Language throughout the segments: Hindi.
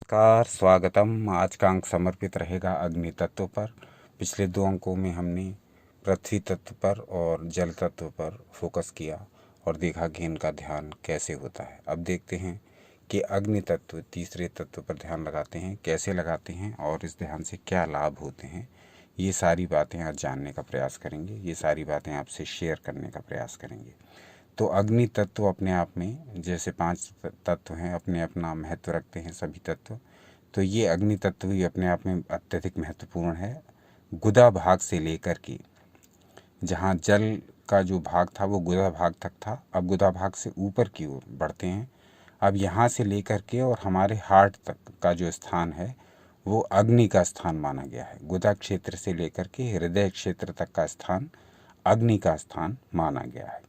नमस्कार, स्वागतम। आज का अंक समर्पित रहेगा अग्नि तत्व पर। पिछले 2 अंकों में हमने पृथ्वी तत्व पर और जल तत्व पर फोकस किया और देखा कि इनका ध्यान कैसे होता है। अब देखते हैं कि अग्नि तत्व, तीसरे तत्व पर ध्यान लगाते हैं, कैसे लगाते हैं और इस ध्यान से क्या लाभ होते हैं। ये सारी बातें आज जानने का प्रयास करेंगे, ये सारी बातें आपसे शेयर करने का प्रयास करेंगे। तो अग्नि तत्व अपने आप में, जैसे 5 तत्व हैं, अपने अपना महत्व रखते हैं सभी तत्व, तो ये अग्नि तत्व भी अपने आप में अत्यधिक महत्वपूर्ण है। गुदा भाग से लेकर के, जहाँ जल का जो भाग था वो गुदा भाग तक था, अब गुदा भाग से ऊपर की ओर बढ़ते हैं। अब यहाँ से लेकर के और हमारे हार्ट तक का जो स्थान है वो अग्नि का स्थान माना गया है। गुदा क्षेत्र से लेकर के हृदय क्षेत्र तक का स्थान अग्नि का स्थान माना गया है।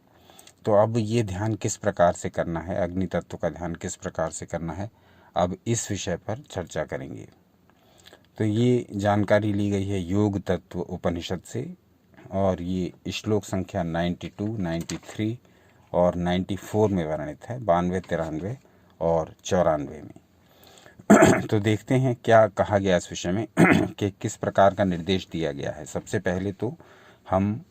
तो अब ये ध्यान किस प्रकार से करना है, अग्नि तत्व का ध्यान किस प्रकार से करना है, अब इस विषय पर चर्चा करेंगे। तो ये जानकारी ली गई है योग तत्व उपनिषद से, और ये श्लोक संख्या 92, 93 और 94 में वर्णित है, 92, 93 और 94 में। तो देखते हैं क्या कहा गया इस विषय में कि किस प्रकार का निर्देश दिया गया है। सबसे पहले तो हम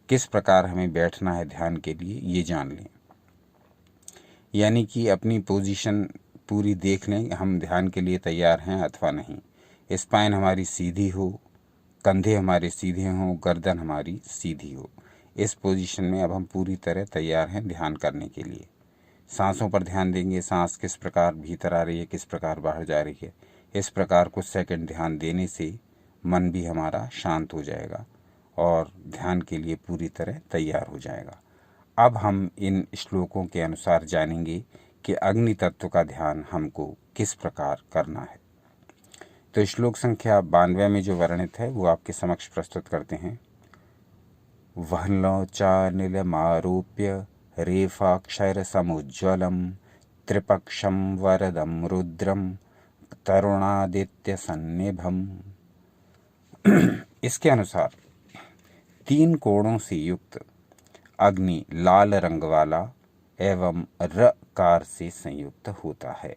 किस प्रकार हमें बैठना है ध्यान के लिए ये जान लें, यानी कि अपनी पोजीशन पूरी देख लें, हम ध्यान के लिए तैयार हैं अथवा नहीं। स्पाइन हमारी सीधी हो, कंधे हमारे सीधे हों, गर्दन हमारी सीधी हो। इस पोजीशन में अब हम पूरी तरह तैयार हैं ध्यान करने के लिए। सांसों पर ध्यान देंगे, सांस किस प्रकार भीतर आ रही है, किस प्रकार बाहर जा रही है। इस प्रकार कुछ सेकंड ध्यान देने से मन भी हमारा शांत हो जाएगा और ध्यान के लिए पूरी तरह तैयार हो जाएगा। अब हम इन श्लोकों के अनुसार जानेंगे कि अग्नि तत्व का ध्यान हमको किस प्रकार करना है। तो श्लोक संख्या 92 में जो वर्णित है वो आपके समक्ष प्रस्तुत करते हैं। वह्नौचानिलमारोप्य रेफाक्षर समुज्ज्वलम त्रिपक्षम वरदम रुद्रम तरुणादित्य सन्निभम। इसके अनुसार 3 कोणों से युक्त अग्नि लाल रंग वाला एवं रकार से संयुक्त होता है।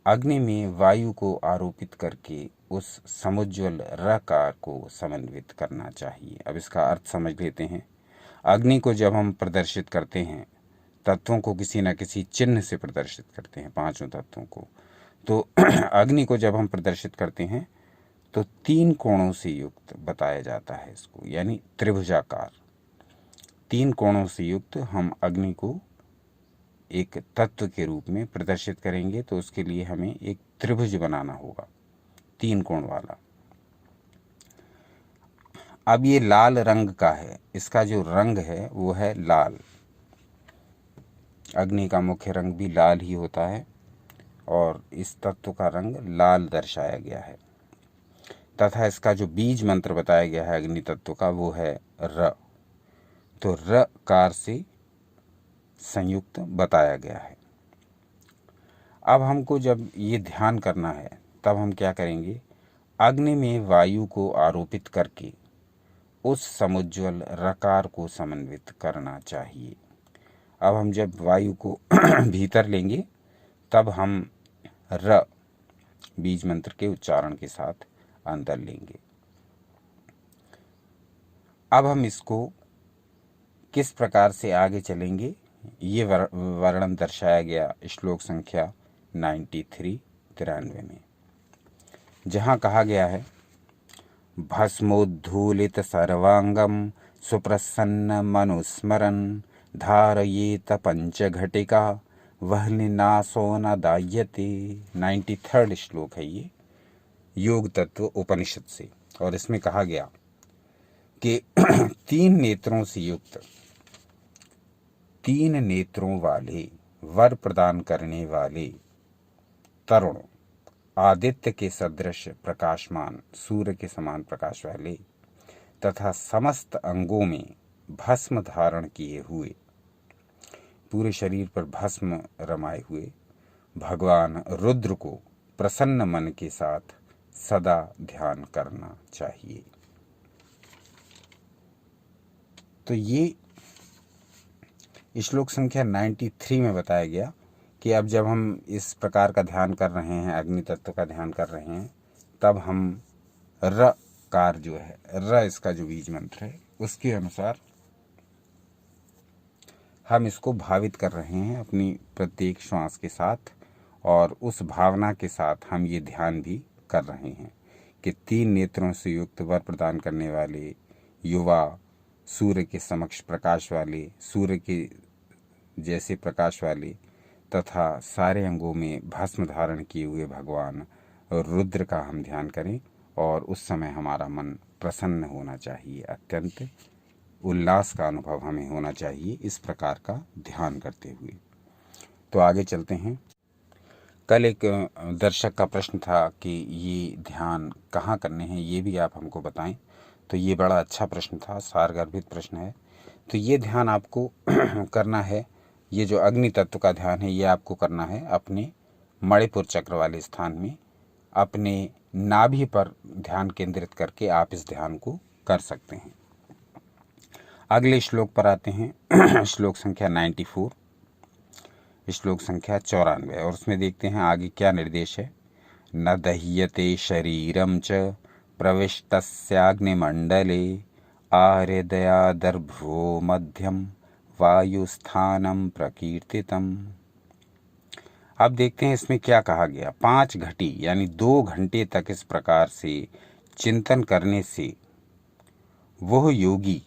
अग्नि में वायु को आरोपित करके उस समुज्ज्वल रकार को समन्वित करना चाहिए। अब इसका अर्थ समझ लेते हैं। अग्नि को जब हम प्रदर्शित करते हैं, तत्वों को किसी न किसी चिन्ह से प्रदर्शित करते हैं, 5 तत्वों को, तो अग्नि को जब हम प्रदर्शित करते हैं तो 3 कोणों से युक्त बताया जाता है इसको, यानी त्रिभुजाकार। 3 कोणों से युक्त हम अग्नि को एक तत्व के रूप में प्रदर्शित करेंगे, तो उसके लिए हमें एक त्रिभुज बनाना होगा, 3 कोण वाला। अब ये लाल रंग का है, इसका जो रंग है वो है लाल। अग्नि का मुख्य रंग भी लाल ही होता है और इस तत्व का रंग लाल दर्शाया गया है। तथा इसका जो बीज मंत्र बताया गया है अग्नि तत्व का वो है र। तो रकार से संयुक्त बताया गया है। अब हमको जब ये ध्यान करना है तब हम क्या करेंगे, अग्नि में वायु को आरोपित करके उस समुज्ज्वल रकार को समन्वित करना चाहिए। अब हम जब वायु को भीतर लेंगे तब हम र बीज मंत्र के उच्चारण के साथ अंदर लेंगे। अब हम इसको किस प्रकार से आगे चलेंगे ये वर्णन दर्शाया गया श्लोक संख्या 93, 93 में, जहाँ कहा गया है भस्मोद्धूलित सर्वांगम सुप्रसन्न मनुस्मरन धारयेत पंचघटिका वह्निनाशो न दायते। 93rd श्लोक है ये, योग तत्व उपनिषद से। और इसमें कहा गया कि 3 नेत्रों से युक्त, 3 नेत्रों वाले, वर प्रदान करने वाले तरुण, आदित्य के सदृश प्रकाशमान, सूर्य के समान प्रकाश वाले तथा समस्त अंगों में भस्म धारण किए हुए, पूरे शरीर पर भस्म रमाए हुए भगवान रुद्र को प्रसन्न मन के साथ सदा ध्यान करना चाहिए। तो ये श्लोक संख्या 93 में बताया गया कि अब जब हम इस प्रकार का ध्यान कर रहे हैं, अग्नि तत्व का ध्यान कर रहे हैं, तब हम र कार जो है, र इसका जो बीज मंत्र है, उसके अनुसार हम इसको भावित कर रहे हैं अपनी प्रत्येक श्वास के साथ, और उस भावना के साथ हम ये ध्यान भी कर रहे हैं कि 3 नेत्रों से युक्त वर प्रदान करने वाले युवा, सूर्य के समक्ष प्रकाश वाले, सूर्य के जैसे प्रकाश वाले तथा सारे अंगों में भस्म धारण किए हुए भगवान रुद्र का हम ध्यान करें, और उस समय हमारा मन प्रसन्न होना चाहिए, अत्यंत उल्लास का अनुभव हमें होना चाहिए इस प्रकार का ध्यान करते हुए। तो आगे चलते हैं। कल एक दर्शक का प्रश्न था कि ये ध्यान कहाँ करने हैं, ये भी आप हमको बताएं। तो ये बड़ा अच्छा प्रश्न था, सारगर्भित प्रश्न है। तो ये ध्यान आपको करना है, ये जो अग्नि तत्व का ध्यान है, ये आपको करना है अपने मणिपुर चक्र वाले स्थान में, अपने नाभि पर ध्यान केंद्रित करके आप इस ध्यान को कर सकते हैं। अगले श्लोक पर आते हैं। श्लोक संख्या 94, श्लोक संख्या 94, और उसमें देखते हैं आगे क्या निर्देश है। न दह्यते शरीरम च प्रविष्टस्याग्निमंडले आहृदयादर्भ्यो मध्यम वायुस्थानम प्रकीर्तितम। अब देखते हैं इसमें क्या कहा गया। 5 घटी यानी 2 घंटे तक इस प्रकार से चिंतन करने से वह योगी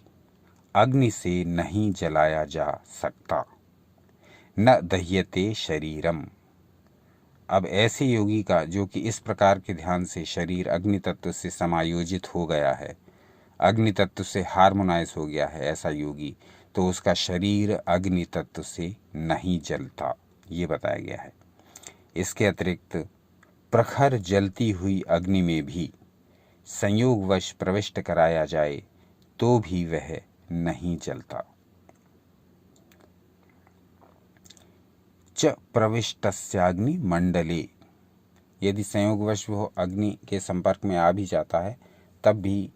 अग्नि से नहीं जलाया जा सकता। न दह्यते शरीरम। अब ऐसे योगी का जो कि इस प्रकार के ध्यान से शरीर अग्नि तत्व से समायोजित हो गया है, अग्नि तत्व से हार्मोनाइज हो गया है, ऐसा योगी, तो उसका शरीर अग्नि तत्व से नहीं जलता, ये बताया गया है। इसके अतिरिक्त प्रखर जलती हुई अग्नि में भी संयोगवश प्रविष्ट कराया जाए तो भी वह नहीं जलता। च प्रविष्टस्याग्नि मंडले, यदि संयोगवश वो अग्नि के संपर्क में आ भी जाता है, तब भी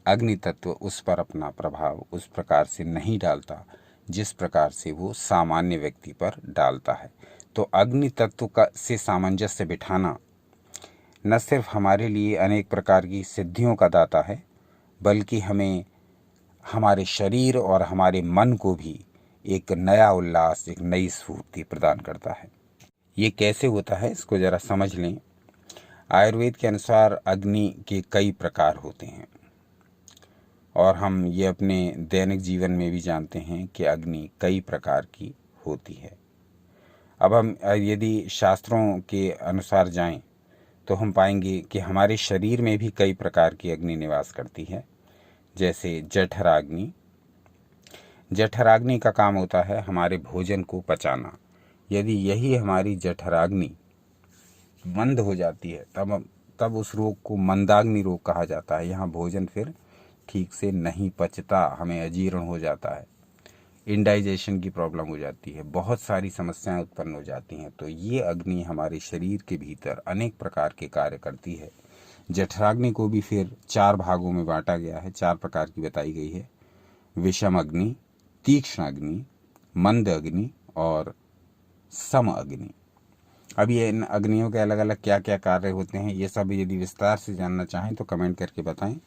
अग्नि तत्व उस पर अपना प्रभाव उस प्रकार से नहीं डालता जिस प्रकार से वो सामान्य व्यक्ति पर डालता है। तो अग्नि तत्व का से सामंजस्य बिठाना न सिर्फ हमारे लिए अनेक प्रकार की सिद्धियों का दाता है, बल्कि हमें हमारे शरीर और हमारे मन को भी एक नया उल्लास, एक नई स्फूर्ति प्रदान करता है। ये कैसे होता है इसको जरा समझ लें। आयुर्वेद के अनुसार अग्नि के कई प्रकार होते हैं, और हम ये अपने दैनिक जीवन में भी जानते हैं कि अग्नि कई प्रकार की होती है। अब हम यदि शास्त्रों के अनुसार जाएं तो हम पाएंगे कि हमारे शरीर में भी कई प्रकार की अग्नि निवास करती है। जैसे जठराग्नि। जठराग्नि का काम होता है हमारे भोजन को पचाना। यदि यही हमारी जठराग्नि मंद हो जाती है तब उस रोग को मंदाग्नि रोग कहा जाता है। यहाँ भोजन फिर ठीक से नहीं पचता, हमें अजीर्ण हो जाता है, इंडाइजेशन की प्रॉब्लम हो जाती है, बहुत सारी समस्याएं उत्पन्न हो जाती हैं। तो ये अग्नि हमारे शरीर के भीतर अनेक प्रकार के कार्य करती है। जठराग्नि को भी फिर 4 भागों में बांटा गया है, 4 प्रकार की बताई गई है। विषम अग्नि, तीक्ष्ण अग्नि, मंद अग्नि और सम अग्नि। अब ये इन अग्नियों के अलग अलग क्या क्या कार्य होते हैं, ये सब यदि विस्तार से जानना चाहें तो कमेंट करके बताएं।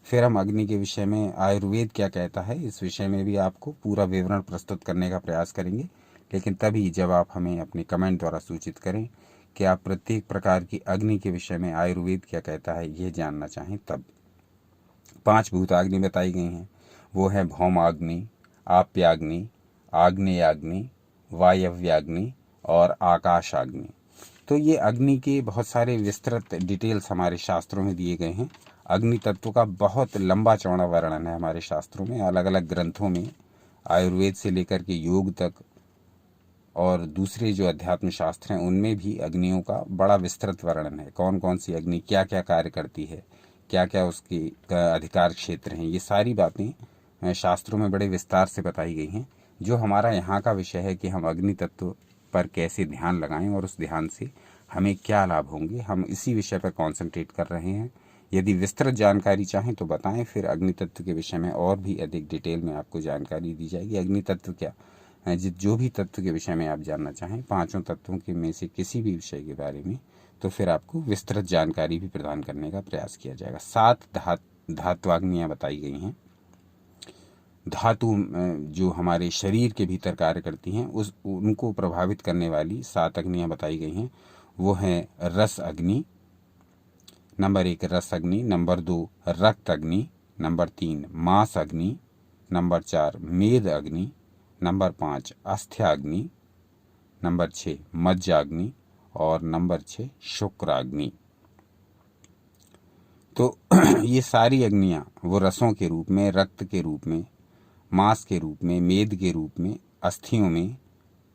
फिर हम अग्नि के विषय में आयुर्वेद क्या कहता है इस विषय में भी आपको पूरा विवरण प्रस्तुत करने का प्रयास करेंगे, लेकिन तभी जब आप हमें अपने कमेंट द्वारा सूचित करें कि आप प्रत्येक प्रकार की अग्नि के विषय में आयुर्वेद क्या कहता है ये जानना चाहें। तब 5 भूताग्नि बताई गई हैं, वो है भौमाग्नि, आप्याग्नि, आग्नेयाग्नि, वायव्याग्नि और आकाशाग्नि। तो ये अग्नि के बहुत सारे विस्तृत डिटेल्स हमारे शास्त्रों में दिए गए हैं। अग्नि तत्व का बहुत लंबा चौड़ा वर्णन है हमारे शास्त्रों में, अलग अलग ग्रंथों में, आयुर्वेद से लेकर के योग तक और दूसरे जो अध्यात्म शास्त्र हैं उनमें भी अग्नियों का बड़ा विस्तृत वर्णन है। कौन कौन सी अग्नि क्या क्या कार्य करती है, क्या क्या उसके अधिकार क्षेत्र हैं, ये सारी बातें शास्त्रों में बड़े विस्तार से बताई गई हैं। जो हमारा यहाँ का विषय है कि हम अग्नि तत्व पर कैसे ध्यान लगाएं और उस ध्यान से हमें क्या लाभ होंगे, हम इसी विषय पर कॉन्सेंट्रेट कर रहे हैं। यदि विस्तृत जानकारी चाहें तो बताएं, फिर अग्नि तत्व के विषय में और भी अधिक डिटेल में आपको जानकारी दी जाएगी। अग्नि तत्व क्या जो भी तत्व के विषय में आप जानना चाहें, पांचों तत्वों के में से किसी भी विषय के बारे में, तो फिर आपको विस्तृत जानकारी भी प्रदान करने का प्रयास किया जाएगा। 7 धात्वाग्नियाँ बताई गई हैं। धातु जो हमारे शरीर के भीतर कार्य करती हैं, उनको प्रभावित करने वाली 7 अग्नियाँ बताई गई हैं। वो हैं रस अग्नि, नंबर 1 रस अग्नि, नंबर 2 रक्त अग्नि, नंबर 3 मांस अग्नि, नंबर 4 मेद अग्नि, नंबर 5 अस्थियाग्नि, नंबर 6 मज्जाग्नि और नंबर 6 शुक्राग्नि। तो ये सारी अग्नियाँ वो रसों के रूप में, रक्त के रूप में, मांस के रूप में, मेद के रूप में, अस्थियों में,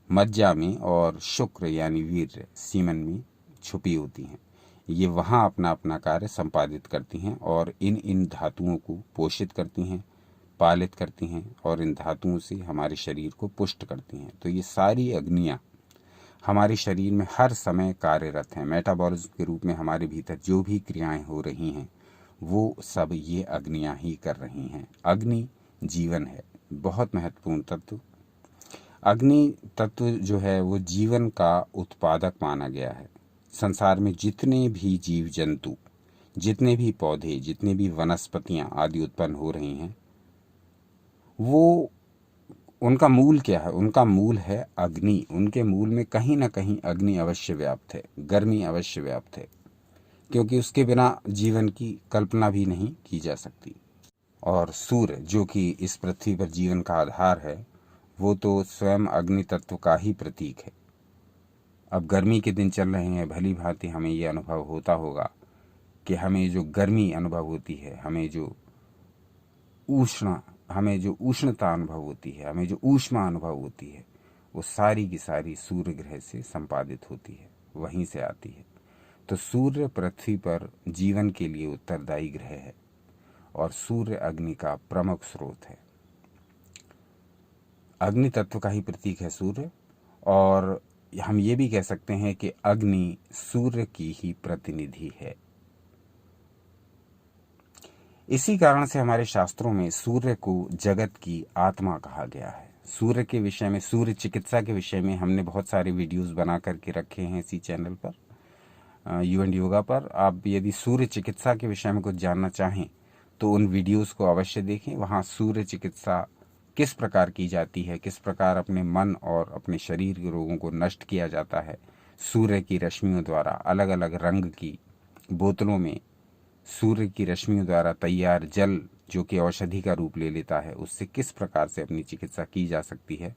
मज्जा में और शुक्र यानी वीर्य सीमन में छुपी होती हैं। ये वहाँ अपना अपना कार्य संपादित करती हैं और इन धातुओं को पोषित करती हैं, पालित करती हैं और इन धातुओं से हमारे शरीर को पुष्ट करती हैं। तो ये सारी अग्नियाँ हमारे शरीर में हर समय कार्यरत हैं। मेटाबॉलिज्म के रूप में हमारे भीतर जो भी क्रियाएं हो रही हैं, वो सब ये अग्नियाँ ही कर रही हैं। अग्नि जीवन है, बहुत महत्वपूर्ण तत्व। अग्नि तत्व जो है वो जीवन का उत्पादक माना गया है। संसार में जितने भी जीव जंतु, जितने भी पौधे, जितने भी वनस्पतियाँ आदि उत्पन्न हो रही हैं, वो उनका मूल क्या है? उनका मूल है अग्नि। उनके मूल में कहीं ना कहीं अग्नि अवश्य व्याप्त है, गर्मी अवश्य व्याप्त है, क्योंकि उसके बिना जीवन की कल्पना भी नहीं की जा सकती। और सूर्य जो कि इस पृथ्वी पर जीवन का आधार है, वो तो स्वयं अग्नि तत्व का ही प्रतीक है। अब गर्मी के दिन चल रहे हैं, भली भांति हमें ये अनुभव होता होगा कि हमें जो गर्मी अनुभव होती है, हमें जो उष्णता अनुभव होती है, हमें जो ऊष्मा अनुभव होती है, वो सारी की सारी सूर्य ग्रह से संपादित होती है, वहीं से आती है। तो सूर्य पृथ्वी पर जीवन के लिए उत्तरदायी ग्रह है और सूर्य अग्नि का प्रमुख स्रोत है। अग्नि तत्व का ही प्रतीक है सूर्य, और हम ये भी कह सकते हैं कि अग्नि सूर्य की ही प्रतिनिधि है। इसी कारण से हमारे शास्त्रों में सूर्य को जगत की आत्मा कहा गया है। सूर्य के विषय में, सूर्य चिकित्सा के विषय में हमने बहुत सारे वीडियोस बना करके रखे हैं इसी चैनल पर, यू एंड योगा पर। आप यदि सूर्य चिकित्सा के विषय में कुछ जानना चाहें तो उन वीडियोस को अवश्य देखें। वहाँ सूर्य चिकित्सा किस प्रकार की जाती है, किस प्रकार अपने मन और अपने शरीर के रोगों को नष्ट किया जाता है, सूर्य की रश्मियों द्वारा अलग अलग रंग की बोतलों में सूर्य की रश्मियों द्वारा तैयार जल जो कि औषधि का रूप ले लेता है, उससे किस प्रकार से अपनी चिकित्सा की जा सकती है,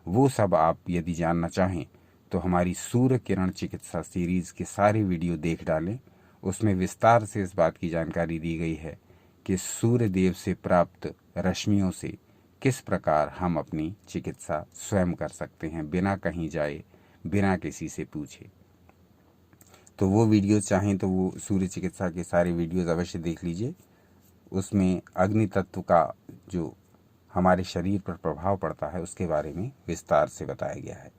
वो सब आप यदि जानना चाहें तो हमारी सूर्य किरण चिकित्सा सीरीज के सारे वीडियो देख डालें। उसमें विस्तार से इस बात की जानकारी दी गई है कि सूर्य देव से प्राप्त रश्मियों से किस प्रकार हम अपनी चिकित्सा स्वयं कर सकते हैं, बिना कहीं जाए, बिना किसी से पूछे। तो वो वीडियो चाहें तो वो सूर्य चिकित्सा के सारे वीडियोस अवश्य देख लीजिए। उसमें अग्नि तत्व का जो हमारे शरीर पर प्रभाव पड़ता है उसके बारे में विस्तार से बताया गया है।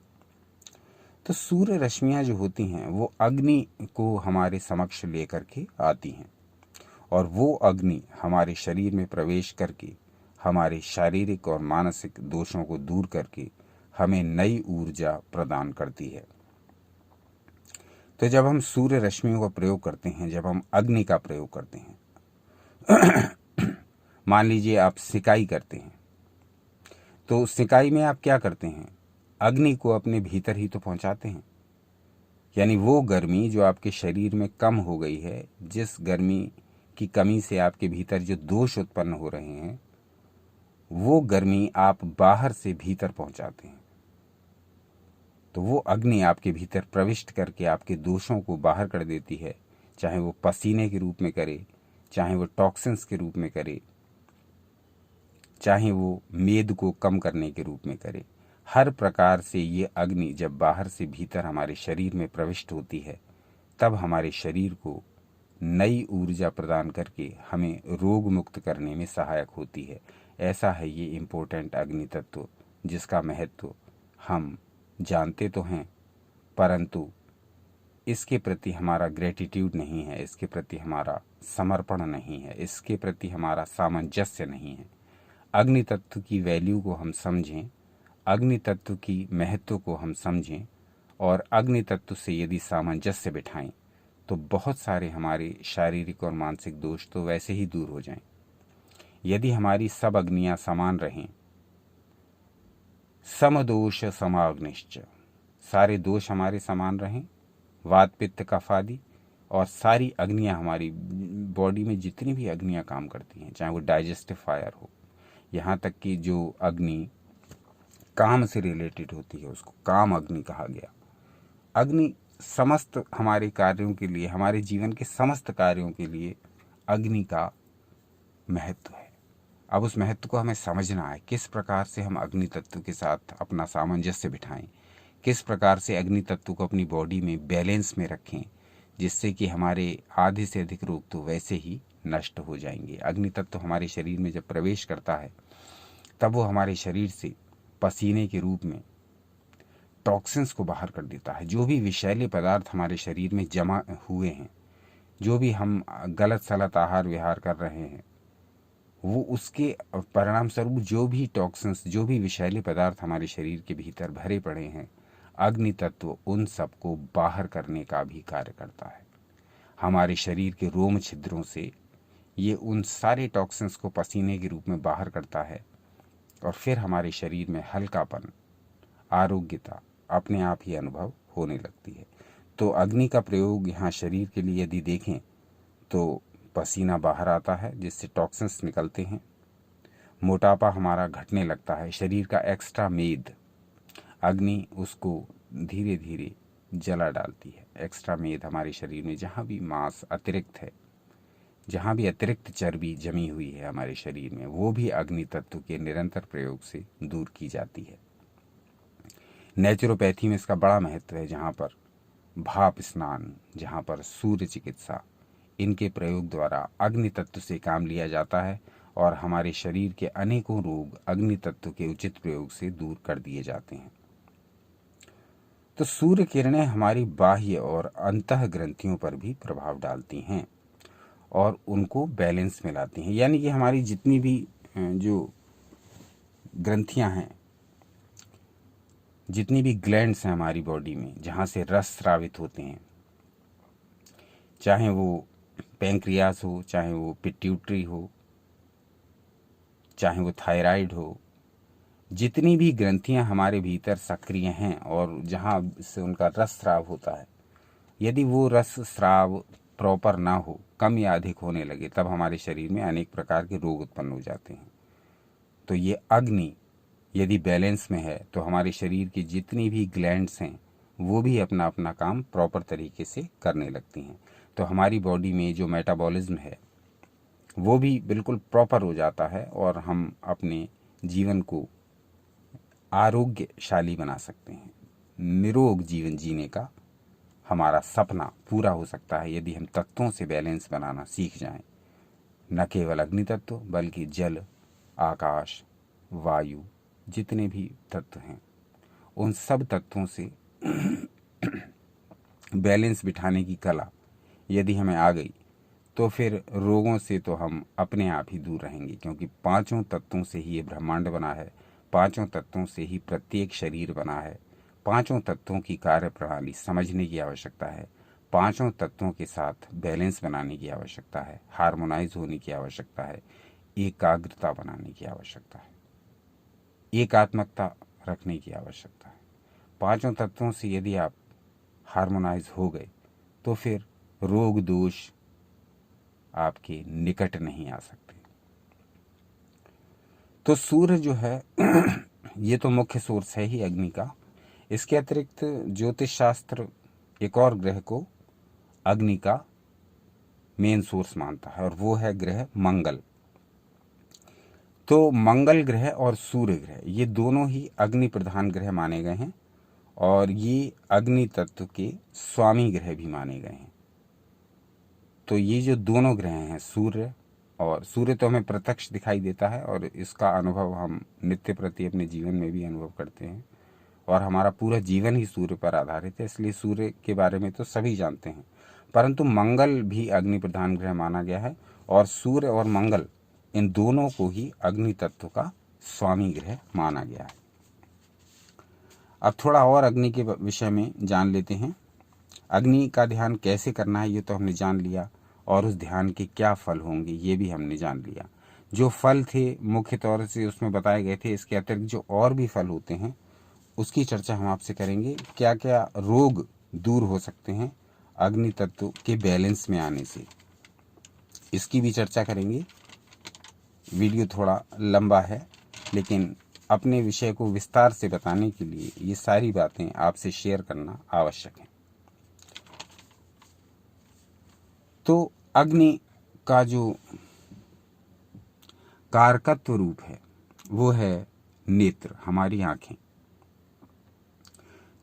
तो सूर्य रश्मियाँ जो होती हैं वो अग्नि को हमारे समक्ष लेकर के आती हैं, और वो अग्नि हमारे शरीर में प्रवेश करके हमारे शारीरिक और मानसिक दोषों को दूर करके हमें नई ऊर्जा प्रदान करती है। तो जब हम सूर्य रश्मियों का प्रयोग करते हैं, जब हम अग्नि का प्रयोग करते हैं, मान लीजिए आप सिकाई करते हैं, तो सिकाई में आप क्या करते हैं? अग्नि को अपने भीतर ही तो पहुंचाते हैं। यानी वो गर्मी जो आपके शरीर में कम हो गई है, जिस गर्मी की कमी से आपके भीतर जो दोष उत्पन्न हो रहे हैं, वो गर्मी आप बाहर से भीतर पहुंचाते हैं। तो वो अग्नि आपके भीतर प्रविष्ट करके आपके दोषों को बाहर कर देती है, चाहे वो पसीने के रूप में करे, चाहे वो टॉक्सिन्स के रूप में करे, चाहे वो मेद को कम करने के रूप में करे। हर प्रकार से ये अग्नि जब बाहर से भीतर हमारे शरीर में प्रविष्ट होती है, तब हमारे शरीर को नई ऊर्जा प्रदान करके हमें रोग मुक्त करने में सहायक होती है। ऐसा है ये इम्पोर्टेंट अग्नि तत्व, जिसका महत्व हम जानते तो हैं, परंतु इसके प्रति हमारा ग्रेटिट्यूड नहीं है, इसके प्रति हमारा समर्पण नहीं है, इसके प्रति हमारा सामंजस्य नहीं है। अग्नि तत्व की वैल्यू को हम समझें, अग्नि तत्व की महत्व को हम समझें और अग्नि तत्व से यदि सामंजस्य बिठाएं तो बहुत सारे हमारे शारीरिक और मानसिक दोष तो वैसे ही दूर हो जाएं। यदि हमारी सब अग्नियां समान रहें, समदोष समाग्निश्च, सारे दोष हमारे समान रहें, वात पित्त कफ आदि, और सारी अग्नियां हमारी बॉडी में जितनी भी अग्नियां काम करती हैं, चाहे वो डाइजेस्टिव फायर हो, यहाँ तक कि जो अग्नि काम से रिलेटेड होती है उसको काम अग्नि कहा गया। अग्नि समस्त हमारे कार्यों के लिए, हमारे जीवन के समस्त कार्यों के लिए अग्नि का महत्व है। अब उस महत्व को हमें समझना है, किस प्रकार से हम अग्नि तत्व के साथ अपना सामंजस्य बिठाएं, किस प्रकार से अग्नि तत्व को अपनी बॉडी में बैलेंस में रखें, जिससे कि हमारे आधे से अधिक रोग तो वैसे ही नष्ट हो जाएंगे। अग्नि तत्व हमारे शरीर में जब प्रवेश करता है तब वो हमारे शरीर से पसीने के रूप में टॉक्सिन्स को बाहर कर देता है। जो भी विषैले पदार्थ हमारे शरीर में जमा हुए हैं, जो भी हम गलत सलत आहार विहार कर रहे हैं, वो उसके परिणाम स्वरूप जो भी टॉक्सिन्स, जो भी विषैले पदार्थ हमारे शरीर के भीतर भरे पड़े हैं, अग्नि तत्व उन सबको बाहर करने का भी कार्य करता है। हमारे शरीर के रोम छिद्रों से ये उन सारे टॉक्सिन्स को पसीने के रूप में बाहर करता है और फिर हमारे शरीर में हल्कापन, आरोग्यता अपने आप ही अनुभव होने लगती है। तो अग्नि का प्रयोग यहाँ शरीर के लिए यदि देखें तो पसीना बाहर आता है जिससे टॉक्सिन्स निकलते हैं, मोटापा हमारा घटने लगता है, शरीर का एक्स्ट्रा मेद अग्नि उसको धीरे धीरे जला डालती है। एक्स्ट्रा मेद हमारे शरीर में जहाँ भी मांस अतिरिक्त है, जहाँ भी अतिरिक्त चर्बी जमी हुई है हमारे शरीर में, वो भी अग्नि तत्व के निरंतर प्रयोग से दूर की जाती है। नेचुरोपैथी में इसका बड़ा महत्व है, जहाँ पर भाप स्नान, जहाँ पर सूर्य चिकित्सा, इनके प्रयोग द्वारा अग्नि तत्व से काम लिया जाता है और हमारे शरीर के अनेकों रोग अग्नि तत्व के उचित प्रयोग से दूर कर दिए जाते हैं। तो सूर्य किरणें हमारी बाह्य और अंतः ग्रंथियों पर भी प्रभाव डालती हैं और उनको बैलेंस में लाती हैं। यानी कि हमारी जितनी भी जो ग्रंथियां हैं, जितनी भी ग्लैंड्स हैं हमारी बॉडी में, जहाँ से रस स्रावित होते हैं, चाहे वो पैंक्रियास हो, चाहे वो पिट्यूटरी हो, चाहे वो थायराइड हो, जितनी भी ग्रंथियां हमारे भीतर सक्रिय हैं और जहाँ से उनका रस स्राव होता है, यदि वो रस स्राव प्रॉपर ना हो, कम या अधिक होने लगे, तब हमारे शरीर में अनेक प्रकार के रोग उत्पन्न हो जाते हैं। तो ये अग्नि यदि बैलेंस में है तो हमारे शरीर की जितनी भी ग्लैंड्स हैं वो भी अपना अपना काम प्रॉपर तरीके से करने लगती हैं। तो हमारी बॉडी में जो मेटाबॉलिज्म है वो भी बिल्कुल प्रॉपर हो जाता है और हम अपने जीवन को आरोग्यशाली बना सकते हैं। निरोग जीवन जीने का हमारा सपना पूरा हो सकता है यदि हम तत्वों से बैलेंस बनाना सीख जाएं। न केवल अग्नि तत्व बल्कि जल, आकाश, वायु, जितने भी तत्व हैं उन सब तत्वों से बैलेंस बिठाने की कला यदि हमें आ गई तो फिर रोगों से तो हम अपने आप ही दूर रहेंगे, क्योंकि पांचों तत्वों से ही ये ब्रह्मांड बना है, पांचों तत्वों से ही प्रत्येक शरीर बना है। पांचों तत्वों की कार्य प्रणाली समझने की आवश्यकता है, पांचों तत्वों के साथ बैलेंस बनाने की आवश्यकता है, हार्मोनाइज होने की आवश्यकता है, एकाग्रता बनाने की आवश्यकता है, एकात्मकता रखने की आवश्यकता है। पांचों तत्वों से यदि आप हार्मोनाइज हो गए तो फिर रोग दोष आपके निकट नहीं आ सकते। तो सूर्य जो है ये तो मुख्य सोर्स है ही अग्नि का। इसके अतिरिक्त ज्योतिष शास्त्र एक और ग्रह को अग्नि का मेन सोर्स मानता है और वो है ग्रह मंगल। तो मंगल ग्रह और सूर्य ग्रह ये दोनों ही अग्नि प्रधान ग्रह माने गए हैं और ये अग्नि तत्व के स्वामी ग्रह भी माने गए हैं। तो ये जो दोनों ग्रह हैं सूर्य, और सूर्य तो हमें प्रत्यक्ष दिखाई देता है और इसका अनुभव हम नित्य प्रति अपने जीवन में भी अनुभव करते हैं और हमारा पूरा जीवन ही सूर्य पर आधारित है, इसलिए सूर्य के बारे में तो सभी जानते हैं। परंतु मंगल भी अग्नि प्रधान ग्रह माना गया है और सूर्य और मंगल इन दोनों को ही अग्नि तत्व का स्वामी ग्रह माना गया है। अब थोड़ा और अग्नि के विषय में जान लेते हैं। अग्नि का ध्यान कैसे करना है ये तो हमने जान लिया, और उस ध्यान के क्या फल होंगे ये भी हमने जान लिया। जो फल थे मुख्य तौर से उसमें बताए गए थे। इसके अतिरिक्त जो और भी फल होते हैं उसकी चर्चा हम आपसे करेंगे। क्या क्या रोग दूर हो सकते हैं अग्नि तत्व के बैलेंस में आने से, इसकी भी चर्चा करेंगे। वीडियो थोड़ा लंबा है, लेकिन अपने विषय को विस्तार से बताने के लिए ये सारी बातें आपसे शेयर करना आवश्यक है। तो अग्नि का जो कारकत्व रूप है वो है नेत्र, हमारी आंखें।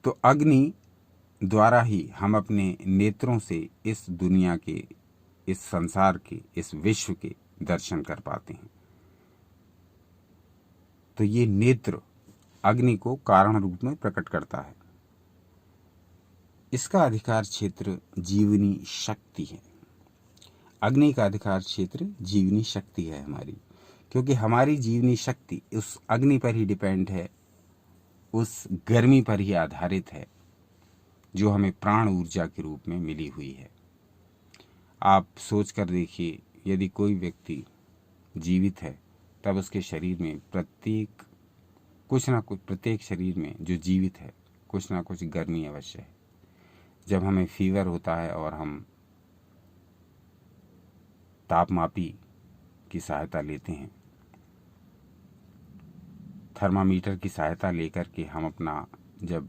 तो अग्नि द्वारा ही हम अपने नेत्रों से इस दुनिया के, इस संसार के, इस विश्व के दर्शन कर पाते हैं। तो ये नेत्र अग्नि को कारण रूप में प्रकट करता है। इसका अधिकार क्षेत्र जीवनी शक्ति है। अग्नि का अधिकार क्षेत्र जीवनी शक्ति है हमारी, क्योंकि हमारी जीवनी शक्ति उस अग्नि पर ही डिपेंड है, उस गर्मी पर ही आधारित है जो हमें प्राण ऊर्जा के रूप में मिली हुई है। आप सोच कर देखिए, यदि कोई व्यक्ति जीवित है तब उसके शरीर में प्रत्येक शरीर में जो जीवित है कुछ ना कुछ गर्मी अवश्य है। जब हमें फीवर होता है और हम तापमापी की सहायता लेते हैं, थर्मामीटर की सहायता लेकर के हम अपना जब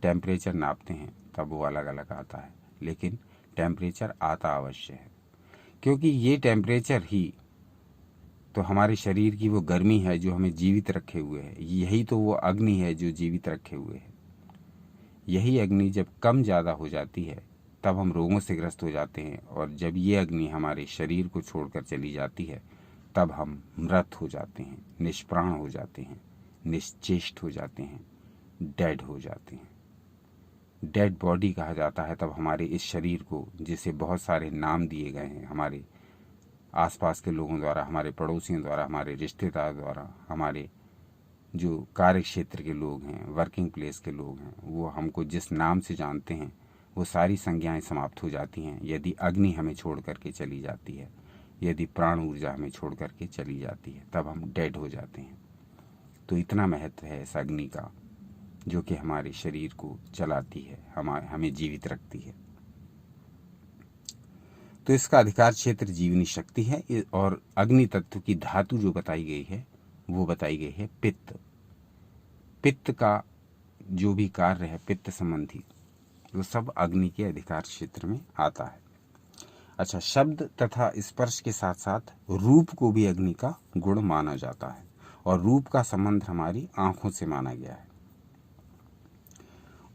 टेम्परेचर नापते हैं तब वो अलग अलग आता है, लेकिन टेम्परेचर आता अवश्य है, क्योंकि ये टेम्परेचर ही तो हमारे शरीर की वो गर्मी है जो हमें जीवित रखे हुए है। यही तो वो अग्नि है जो जीवित रखे हुए है। यही अग्नि जब कम ज़्यादा हो जाती है तब हम रोगों से ग्रस्त हो जाते हैं, और जब ये अग्नि हमारे शरीर को छोड़कर चली जाती है तब हम मृत हो जाते हैं, निष्प्राण हो जाते हैं, निश्चेष्ट हो जाते हैं, डेड हो जाते हैं। डेड बॉडी कहा जाता है तब हमारे इस शरीर को, जिसे बहुत सारे नाम दिए गए हैं हमारे आसपास के लोगों द्वारा, हमारे पड़ोसियों द्वारा, हमारे रिश्तेदार द्वारा, हमारे जो कार्य क्षेत्र के लोग हैं, वर्किंग प्लेस के लोग हैं, वो हमको जिस नाम से जानते हैं वो सारी संज्ञाएं समाप्त हो जाती हैं यदि अग्नि हमें छोड़ करके चली जाती है, यदि प्राण ऊर्जा हमें छोड़ करके चली जाती है, तब हम डेड हो जाते हैं। तो इतना महत्व है इस अग्नि का, जो कि हमारे शरीर को चलाती है, हमें जीवित रखती है। तो इसका अधिकार क्षेत्र जीवनी शक्ति है। और अग्नि तत्व की धातु जो बताई गई है वो बताई गई है पित्त। पित्त का जो भी कार्य है पित्त संबंधी, वो सब अग्नि के अधिकार क्षेत्र में आता है। अच्छा, शब्द तथा स्पर्श के साथ साथ रूप को भी अग्नि का गुण माना जाता है, और रूप का संबंध हमारी आंखों से माना गया है।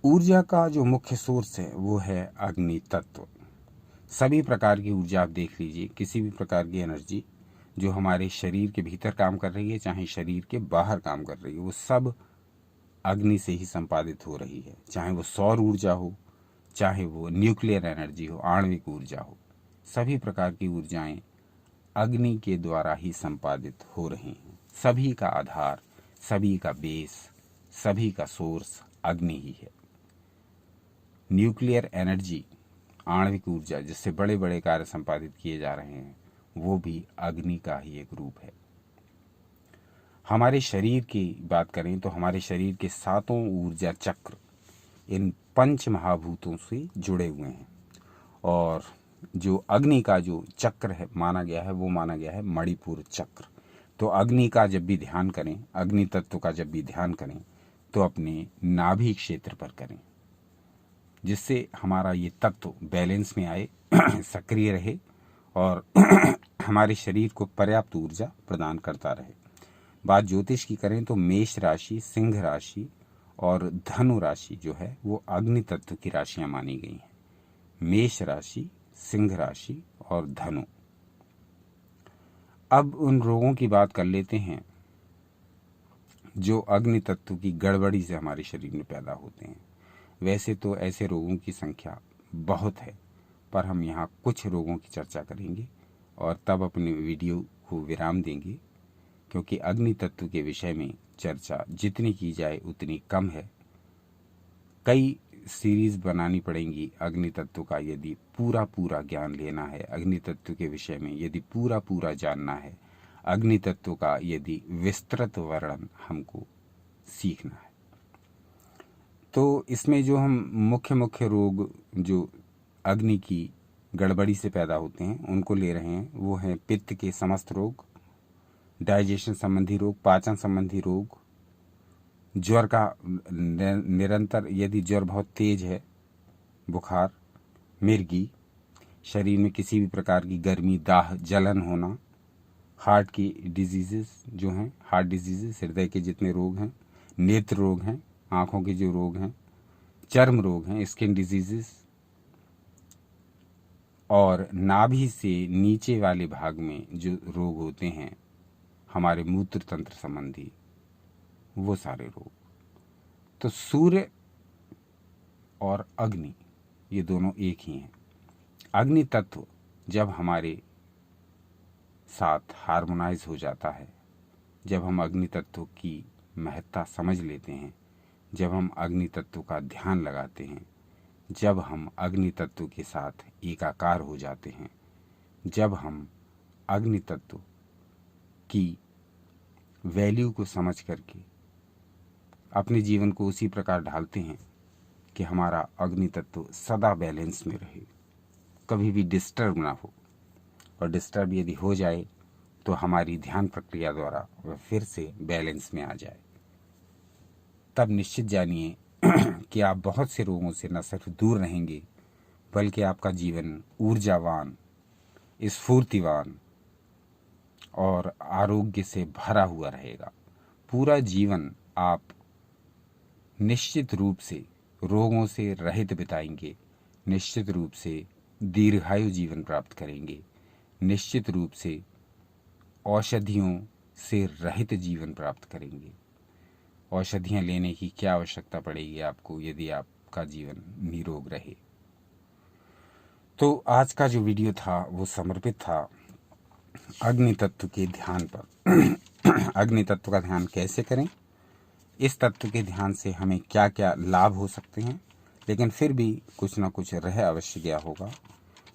ऊर्जा का जो मुख्य सोर्स है वो है अग्नि तत्व। सभी प्रकार की ऊर्जा आप देख लीजिए, किसी भी प्रकार की एनर्जी जो हमारे शरीर के भीतर काम कर रही है चाहे शरीर के बाहर काम कर रही है, वो सब अग्नि से ही संपादित हो रही है। चाहे वो सौर ऊर्जा हो, चाहे वो न्यूक्लियर एनर्जी हो, आणविक ऊर्जा हो, सभी प्रकार की ऊर्जाएं अग्नि के द्वारा ही संपादित हो रही हैं। सभी का आधार, सभी का बेस, सभी का सोर्स अग्नि ही है। न्यूक्लियर एनर्जी, आणविक ऊर्जा, जिससे बड़े बड़े कार्य संपादित किए जा रहे हैं, वो भी अग्नि का ही एक रूप है। हमारे शरीर की बात करें तो हमारे शरीर के 7 ऊर्जा चक्र इन 5 महाभूतों से जुड़े हुए हैं, और जो अग्नि का जो चक्र है माना गया है वो माना गया है मणिपुर चक्र। तो अग्नि का जब भी ध्यान करें, अग्नि तत्व का जब भी ध्यान करें तो अपने नाभि क्षेत्र पर करें, जिससे हमारा ये तत्व बैलेंस में आए, सक्रिय रहे और हमारे शरीर को पर्याप्त ऊर्जा प्रदान करता रहे। बात ज्योतिष की करें तो मेष राशि, सिंह राशि और धनु राशि जो है वो अग्नि तत्व की राशियां मानी गई हैं। मेष राशि, सिंह राशि और धनु। अब उन रोगों की बात कर लेते हैं जो अग्नि तत्व की गड़बड़ी से हमारे शरीर में पैदा होते हैं। वैसे तो ऐसे रोगों की संख्या बहुत है, पर हम यहाँ कुछ रोगों की चर्चा करेंगे और तब अपने वीडियो को विराम देंगे, क्योंकि अग्नि तत्व के विषय में चर्चा जितनी की जाए उतनी कम है। कई सीरीज बनानी पड़ेंगी अग्नि तत्व का यदि पूरा ज्ञान लेना है, अग्नि तत्व के विषय में यदि पूरा जानना है, अग्नि तत्व का यदि विस्तृत वर्णन हमको सीखना है। तो इसमें जो हम मुख्य रोग जो अग्नि की गड़बड़ी से पैदा होते हैं उनको ले रहे हैं, वो हैं पित्त के समस्त रोग, डाइजेशन संबंधी रोग, पाचन संबंधी रोग, ज्वर का निरंतर यदि ज्वर बहुत तेज है, बुखार, मिर्गी, शरीर में किसी भी प्रकार की गर्मी, दाह, जलन होना, हार्ट की डिजीजेस जो हैं, हार्ट डिजीजेस, हृदय के जितने रोग हैं, नेत्र रोग हैं, आँखों के जो रोग हैं, चर्म रोग हैं, स्किन डिजीजेस, और नाभि से नीचे वाले भाग में जो रोग होते हैं हमारे मूत्र तंत्र संबंधी, वो सारे रोग। तो सूर्य और अग्नि ये दोनों एक ही हैं। अग्नि तत्व जब हमारे साथ हार्मोनाइज हो जाता है, जब हम अग्नि तत्व की महत्ता समझ लेते हैं, जब हम अग्नि तत्व का ध्यान लगाते हैं, जब हम अग्नि तत्व के साथ एकाकार हो जाते हैं, जब हम अग्नि तत्व की वैल्यू को समझ करके अपने जीवन को उसी प्रकार ढालते हैं कि हमारा अग्नि तत्व सदा बैलेंस में रहे, कभी भी डिस्टर्ब ना हो, और डिस्टर्ब यदि हो जाए तो हमारी ध्यान प्रक्रिया द्वारा वह फिर से बैलेंस में आ जाए। तब निश्चित जानिए कि आप बहुत से रोगों से न सिर्फ दूर रहेंगे बल्कि आपका जीवन ऊर्जावान, स्फूर्तिवान और आरोग्य से भरा हुआ रहेगा। पूरा जीवन आप निश्चित रूप से रोगों से रहित बिताएंगे, निश्चित रूप से दीर्घायु जीवन प्राप्त करेंगे, निश्चित रूप से औषधियों से रहित जीवन प्राप्त करेंगे। औषधियाँ लेने की क्या आवश्यकता पड़ेगी आपको यदि आपका जीवन निरोग रहे। तो आज का जो वीडियो था वो समर्पित था अग्नि तत्व के ध्यान पर। अग्नि तत्व का ध्यान कैसे करें, इस तत्व के ध्यान से हमें क्या क्या लाभ हो सकते हैं, लेकिन फिर भी कुछ ना कुछ रह अवश्य गया होगा,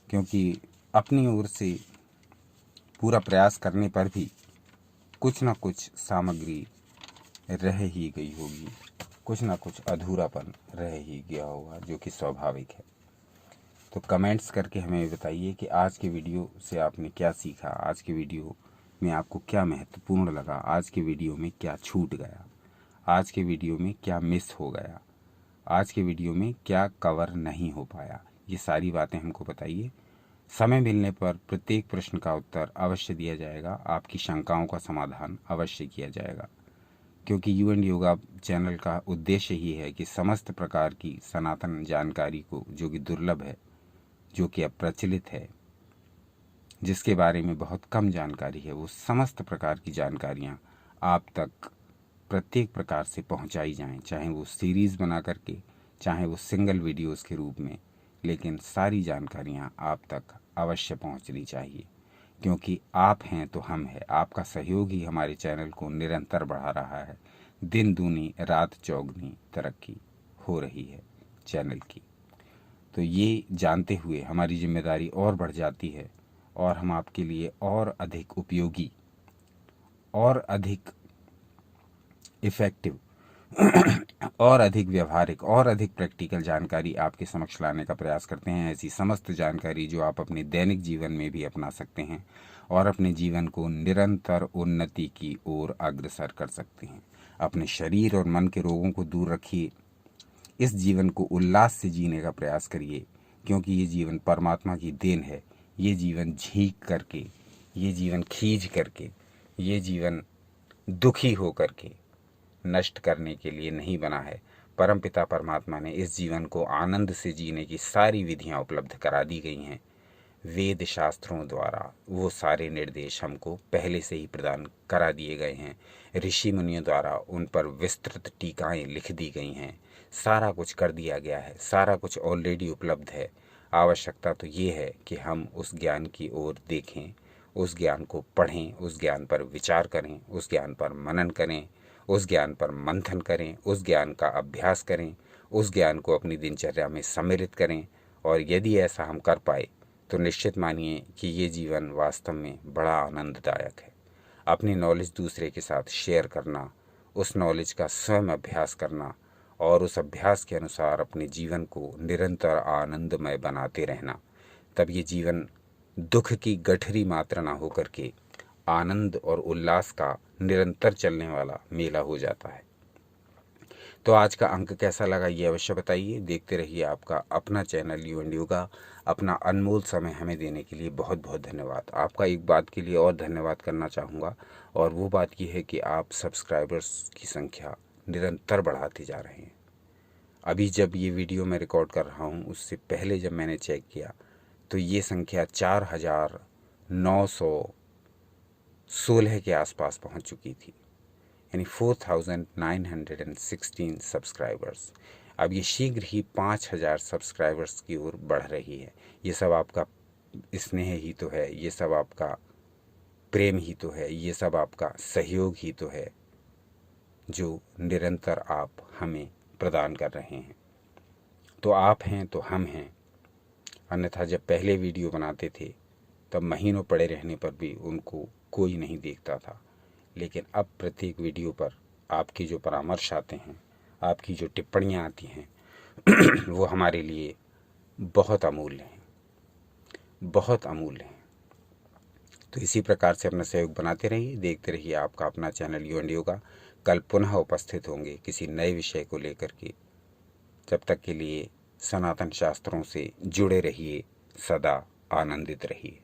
क्योंकि अपनी ओर से पूरा प्रयास करने पर भी कुछ ना कुछ सामग्री रह ही गई होगी, कुछ ना कुछ अधूरापन रह ही गया होगा, जो कि स्वाभाविक है। तो कमेंट्स करके हमें बताइए कि आज के वीडियो से आपने क्या सीखा, आज के वीडियो में आपको क्या महत्वपूर्ण लगा, आज के वीडियो में क्या छूट गया, आज के वीडियो में क्या मिस हो गया, आज के वीडियो में क्या कवर नहीं हो पाया। ये सारी बातें हमको बताइए। समय मिलने पर प्रत्येक प्रश्न का उत्तर अवश्य दिया जाएगा, आपकी शंकाओं का समाधान अवश्य किया जाएगा, क्योंकि यू एंड योगा चैनल का उद्देश्य ही है कि समस्त प्रकार की सनातन जानकारी को, जो कि दुर्लभ है, जो कि अप्रचलित है, जिसके बारे में बहुत कम जानकारी है, वो समस्त प्रकार की जानकारियाँ आप तक प्रत्येक प्रकार से पहुँचाई जाएं, चाहे वो सीरीज़ बना करके, चाहे वो सिंगल वीडियोज़ के रूप में, लेकिन सारी जानकारियाँ आप तक अवश्य पहुँचनी चाहिए, क्योंकि आप हैं तो हम हैं। आपका सहयोग ही हमारे चैनल को निरंतर बढ़ा रहा है। दिन दूनी रात चौगुनी तरक्की हो रही है चैनल की। तो ये जानते हुए हमारी जिम्मेदारी और बढ़ जाती है, और हम आपके लिए और अधिक उपयोगी, और अधिक इफ़ेक्टिव और अधिक व्यवहारिक और अधिक प्रैक्टिकल जानकारी आपके समक्ष लाने का प्रयास करते हैं। ऐसी समस्त जानकारी जो आप अपने दैनिक जीवन में भी अपना सकते हैं और अपने जीवन को निरंतर उन्नति की ओर अग्रसर कर सकते हैं। अपने शरीर और मन के रोगों को दूर रखिए, इस जीवन को उल्लास से जीने का प्रयास करिए, क्योंकि ये जीवन परमात्मा की देन है। ये जीवन झींक करके, ये जीवन खींच करके, ये जीवन दुखी हो करके नष्ट करने के लिए नहीं बना है। परमपिता परमात्मा ने इस जीवन को आनंद से जीने की सारी विधियां उपलब्ध करा दी गई हैं। वेद शास्त्रों द्वारा वो सारे निर्देश हमको पहले से ही प्रदान करा दिए गए हैं। ऋषि मुनियों द्वारा उन पर विस्तृत टीकाएं लिख दी गई हैं। सारा कुछ कर दिया गया है, सारा कुछ ऑलरेडी उपलब्ध है। आवश्यकता तो ये है कि हम उस ज्ञान की ओर देखें, उस ज्ञान को पढ़ें, उस ज्ञान पर विचार करें, उस ज्ञान पर मनन करें, उस ज्ञान पर मंथन करें, उस ज्ञान का अभ्यास करें, उस ज्ञान को अपनी दिनचर्या में सम्मिलित करें। और यदि ऐसा हम कर पाए तो निश्चित मानिए कि ये जीवन वास्तव में बड़ा आनंददायक है। अपनी नॉलेज दूसरे के साथ शेयर करना, उस नॉलेज का स्वयं अभ्यास करना और उस अभ्यास के अनुसार अपने जीवन को निरंतर आनंदमय बनाते रहना, तब ये जीवन दुख की गठरी मात्रा ना होकर के आनंद और उल्लास का निरंतर चलने वाला मेला हो जाता है। तो आज का अंक कैसा लगा ये अवश्य बताइए। देखते रहिए आपका अपना चैनल यू एंड योगा। अपना अनमोल समय हमें देने के लिए बहुत बहुत धन्यवाद। आपका एक बात के लिए और धन्यवाद करना चाहूँगा, और वो बात ये है कि आप सब्सक्राइबर्स की संख्या निरंतर बढ़ाते जा रहे हैं। अभी जब ये वीडियो मैं रिकॉर्ड कर रहा हूँ, उससे पहले जब मैंने चेक किया तो ये संख्या 4,916 के आसपास पहुँच चुकी थी, यानी 4,916 सब्सक्राइबर्स। अब ये शीघ्र ही 5,000 सब्सक्राइबर्स की ओर बढ़ रही है। ये सब आपका स्नेह ही तो है, ये सब आपका प्रेम ही तो है, ये सब आपका सहयोग ही तो है जो निरंतर आप हमें प्रदान कर रहे हैं। तो आप हैं तो हम हैं। अन्यथा जब पहले वीडियो बनाते थे तब महीनों पड़े रहने पर भी उनको कोई नहीं देखता था, लेकिन अब प्रत्येक वीडियो पर आपके जो परामर्श आते हैं, आपकी जो टिप्पणियाँ आती हैं वो हमारे लिए बहुत अमूल्य हैं, बहुत अमूल्य हैं। तो इसी प्रकार से अपना सहयोग बनाते रहिए, देखते रहिए आपका अपना चैनल यू एंड योगा। कल पुनः उपस्थित होंगे किसी नए विषय को लेकर के। जब तक के लिए सनातन शास्त्रों से जुड़े रहिए, सदा आनंदित रहिए।